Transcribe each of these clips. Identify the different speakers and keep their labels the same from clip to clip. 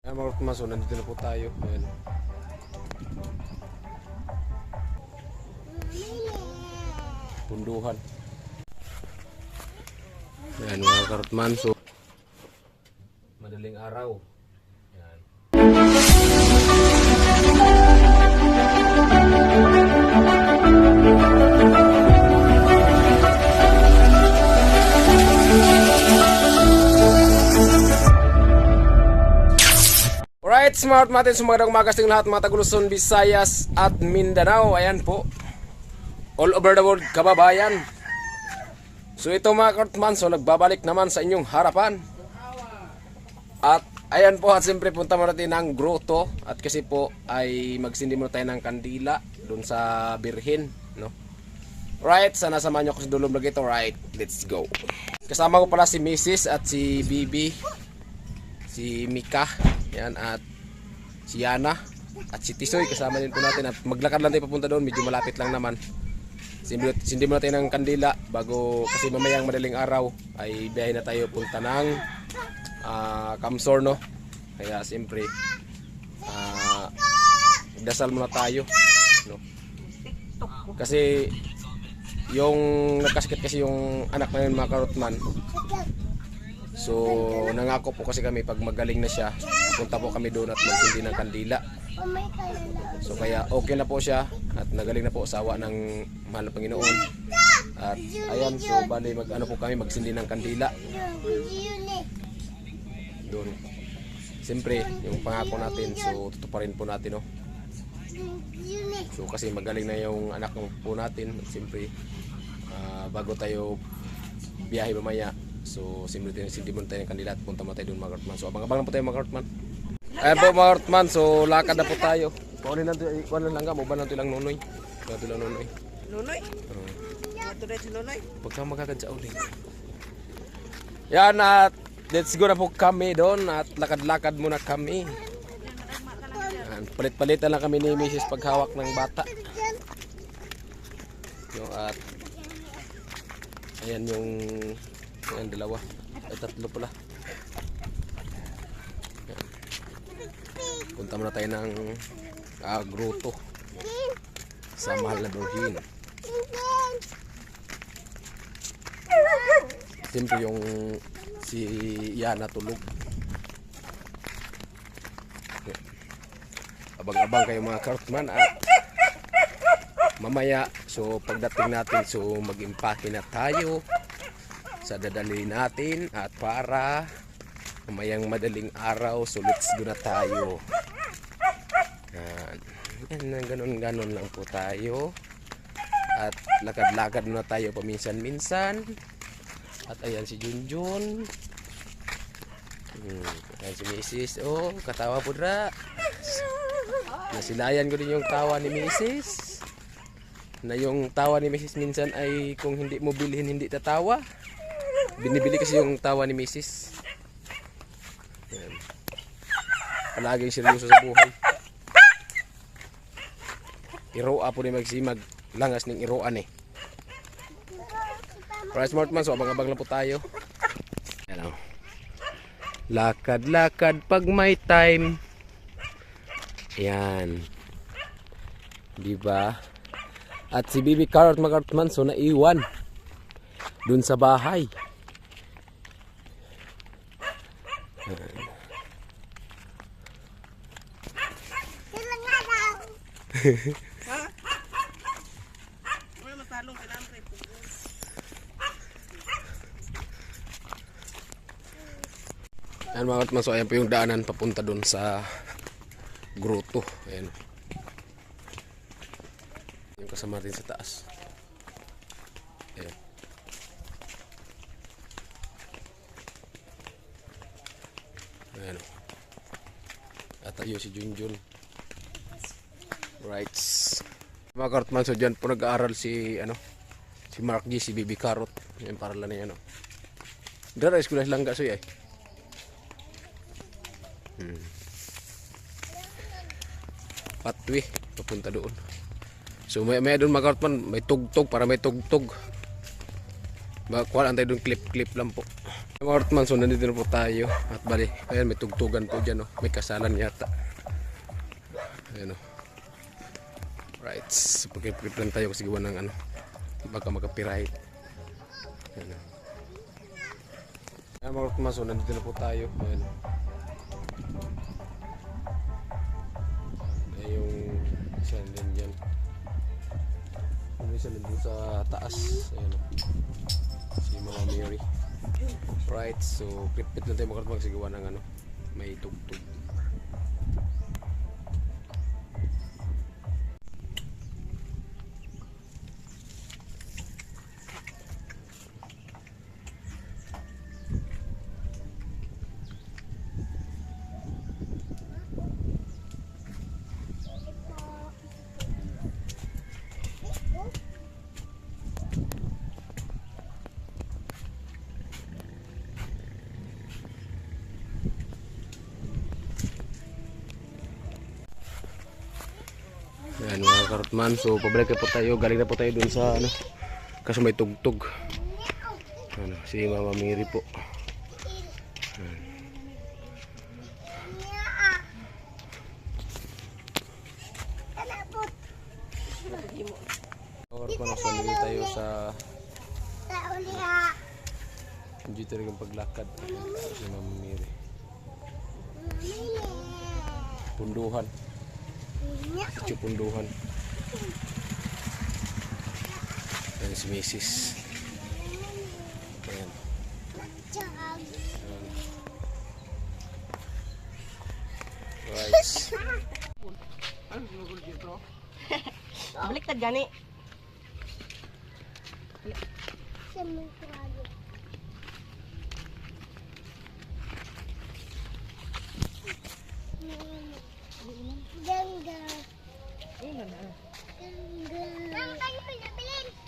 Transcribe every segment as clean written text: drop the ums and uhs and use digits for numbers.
Speaker 1: Ayan mga Rotman, so nandito na po tayo. Ayan. Punduhan. Ayan mga Rotman, so madaling araw. Ayan. Alright, smart natin, sumagandang umaga sa lahat mga taga-Luzon, Visayas at Mindanao. Ayan po, all over the world kababayan. So ito mga Rotman, so nagbabalik naman sa inyong harapan. At ayan po, at siyempre punta muna natin ng grotto. At kasi po ay magsindi muna tayo ng kandila dun sa birhin, no? Right, sana samahan nyo ako sa dulo vlog ito. Right, let's go. Kasama ko pala si Mrs. at si Bibi, si Mika, yan, at si Yana at si Tisoy kasama din po natin. At maglakad lang tayo papunta doon, medyo malapit lang naman. Sindi muna tayo ng kandila bago, kasi mamayang madaling araw ay biyahe na tayo punta ng Kamsor, no? Kaya siyempre dasal muna tayo, no? Kasi yung nagkasakit kasi yung anak na yun mga Rotman. So nangako po kasi kami pag magaling na siya, punta po kami doon at magsindi ng kandila. So kaya okay na po siya at nagaling na po, asawa ng mahal na Panginoon. At ayan, so bali po kami magsindi ng kandila doon. Siyempre yung pangako natin, so tutuparin po natin, no? So kasi magaling na yung anak po natin. Siyempre bago tayo biyahe mamaya, so sindi muna tayo ng kandila at punta muna tayo doon mga Rotman. So abang-abang na po tayo mga Rotman. Ayan po mga Rotman, so lakad na po tayo. Kunin natin, ikuan lang nga, maban natin lang nunoy. Natin lang nunoy.
Speaker 2: Nunoy? Ito rin si Nunoy.
Speaker 1: Pag ka magagad sa uling. Yan, at let's go na po kami doon at lakad-lakad muna kami. Yan, palit-palitan lang kami ni Mrs. paghawak ng bata. Yung at ayan yung ayan, dalawa ay tatlo pala. Yan. Punta muna tayo ng grotto sa mahal na birhin. Siyempre yung si Yana tulog. Abang-abang kayo mga Rotman at mamaya, so pagdating natin, so mag-impake na tayo sa dadalhin natin at para mamayang madaling araw, so let's go na tayo. Yan, ganon-ganon lang po tayo at lakad-lakad na tayo paminsan-minsan. At ayan si Junjun, ayan si Mrs. Oh, katawa po dra. Nasilayan ko din yung tawa ni Mrs. Na yung tawa ni Mrs. minsan ay kung hindi mo bilhin hindi tatawa. Binibili kasi yung tawa ni Mrs. Ayan. Palaging seryoso sa buhay. Iroa po ni magsimag, langas ng iroan eh. Para smart man, so abang-abang lang po tayo. Yan o. Lakad-lakad pag may time. Yan. Diba? At si Bibi Carrot mga Rotman, so naiwan dun sa bahay. Yan. Ayan mga Rotman, so ayan po yung daanan papunta dun sa grotto. Ayan. Yung kasama rin sa taas. Ayan. Ayan. At ayun si Junjun. Right. Mga Rotman, so dyan po nag-aaral si si Mark G, si Bibi Carrot. Yung paralan na yan. Dara eskwela lang gasoy ay. Patwi papunta doon. So may doon mga Rotman, may tugtog, para may tugtog. Kuha lang tayo doon, clip lang po. Mga Hortman, so nandito na po tayo. At bali, ayan, may tugtugan po dyan. Oh. May kasalan yata. Ayan o. Right. So, pag-prep lang tayo kasi gawa ng ano. Baka magka-copyright. Ayan o. Ayan mga Hortman, so nandito na po tayo. Ayan o. Ayan yung isa din dyan. Yung isa din dun sa taas. Ayan o. Si Mama Mary. Right, so kripit na tayo magsigawa ng ano, may tugtog. Ayan mga Karotman, so pabalik na po tayo, galing na po tayo dun sa ano, kasi may tugtog. Ano, si Mama Mary po. Ayan. Mga Karotman, so nandito tayo sa hindi talagang paglakad. Si Mama Mary. Punduhan. Punduhan. Ayan si Mrs. Ayan. Right.
Speaker 2: Baliktad gani.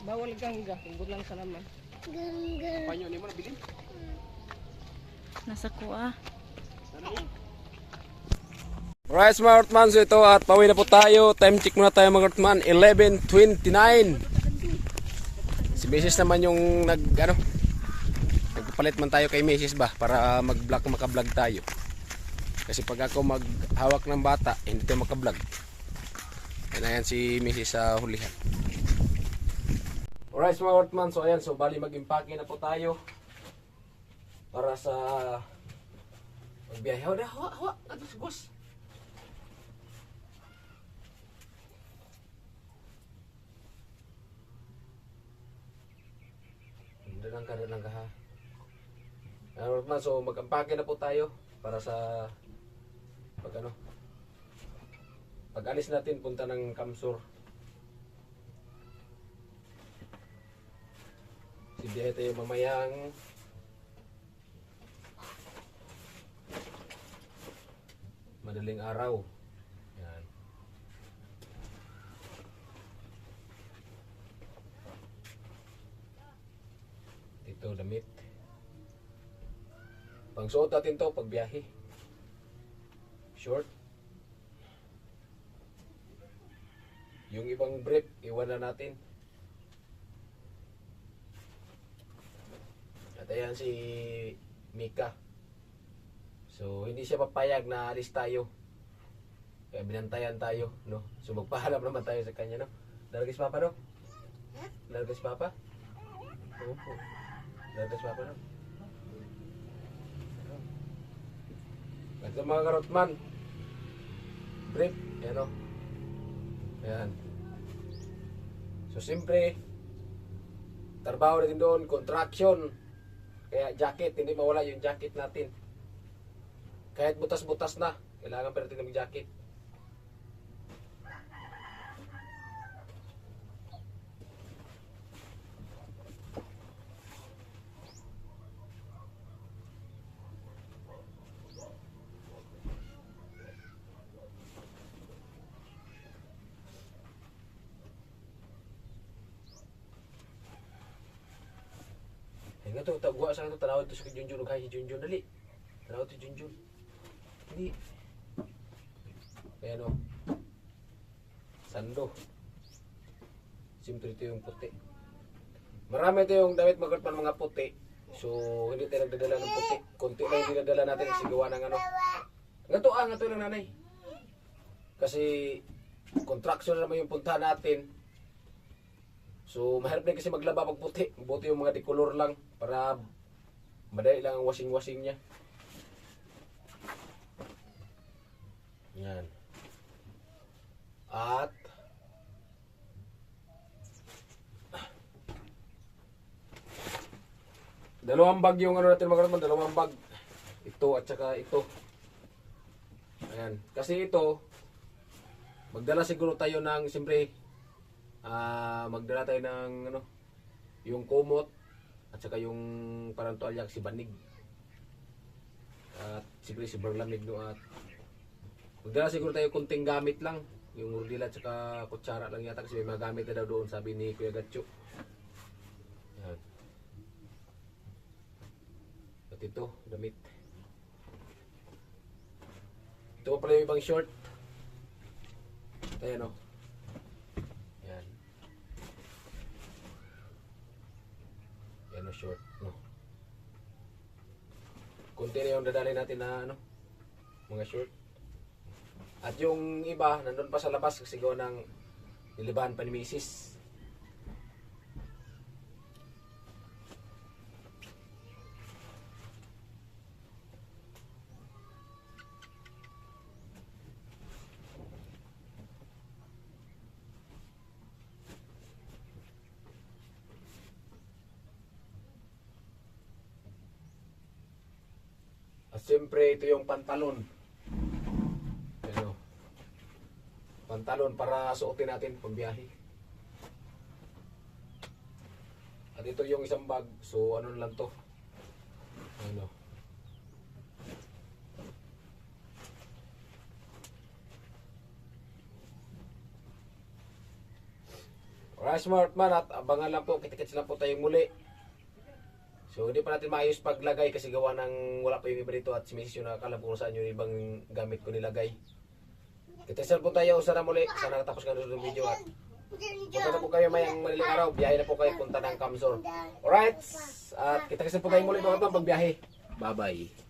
Speaker 2: Bawal gangga, tungkol lang sa naman.
Speaker 1: Panyo ni mo nabilin?
Speaker 3: Nasa kuha.
Speaker 1: Alright mga Hortman, so ito at pauwi na po tayo. Time check muna tayo mga Hortman, 11:29. Si Mrs. naman yung nagpapalit man tayo kay Mrs. ba para maka-vlog tayo. Kasi pag ako maghawak ng bata, hindi tayo maka-vlog. Ayan si Mrs. sa hulihan. Alright mga Hortman, so ayan, so bali mag-impake na po tayo para sa magbiyahe. Hawa, atos gos. Dalang ka ha. Ayan Hortman, so mag-impake na po tayo para sa pag-alis natin punta ng Kamsur. Biyahe tayo mamayang madaling araw. Yan. Dito damit. Pangsuot natin to pag biyahe. Short. Yung ibang brief, iwan na natin. At ayan si Mika. So hindi siya papayag na alis tayo. Kaya binantayan tayo, no? So magpahanap naman tayo sa kanya, no? Dalaga si Papa, no? Dalaga si Papa? Opo. Dalaga si Papa, no? Ito mga Karotman. Brief, yan, no? Ayan. So siyempre trabaho natin doon, contraction. Kaya jacket, hindi mawala yung jacket natin. Kahit butas-butas na, kailangan pa natin ng jacket. Nga to, tagwa sa ito, tanawad to si Junjun, kaya si Junjun, dali. Tanawad to Junjun. Dali. Ayan o. Sando. Simple ito yung puti. Marami ito yung damit magkatpan mga puti. So, hindi tayo nagdadala ng puti. Kunti lang yung dinadala natin kasi gawa ng ano. Nga to lang nanay. Kasi, contraction na naman yung puntahan natin. So, mahirap din kasi maglaba pag puti. Buti yung mga decolor lang para madali lang ang washing-washing niya. Yan. At, dalawang bag yung ano natin mga karatman, dalawang bag. Ito at saka ito. Ayan. Kasi ito, magdala siguro tayo ng, siyempre, magdala tayo ng, ano, yung kumot, at saka yung parang tuwalyak si Banig. At siyempre si Berlamig no, at magdala siguro tayo kunting gamit lang. Yung urdila at saka kutsara lang yata kasi may mga gamit na daw doon, sabi ni Kuya Gatcho. Ayan. At ito, damit. Ito pa pala yung ibang short. Ayan o. Yan. Yan o short. No. Kunti na yung dadali natin na ano, mga short. At yung iba, nandun pa sa labas kasi gawa ng nilibahan pa ni Mrs. At siyempre, ito yung pantalon. Ano? Pantalon para suotin natin pambiyahe. At ito yung isang bag. So, ano lang to? Ano? Alright, smart man. At abangan lang po. Kita-kits lang po tayong muli. So, hindi pa natin maayos paglagay kasi gawa ng wala pa yung iba dito at si Mrs. yung nakakalam kung saan yung ibang gamit ko nilagay. Kita-kits po tayo. Sana muli. Sana natapos ka na ng video at punta na po kayo mayang maliling araw. Biyahe na po kayo punta ng Kamsor. Alright. At kita-kits po tayo muli mga kapag pagbiyahe. Bye-bye.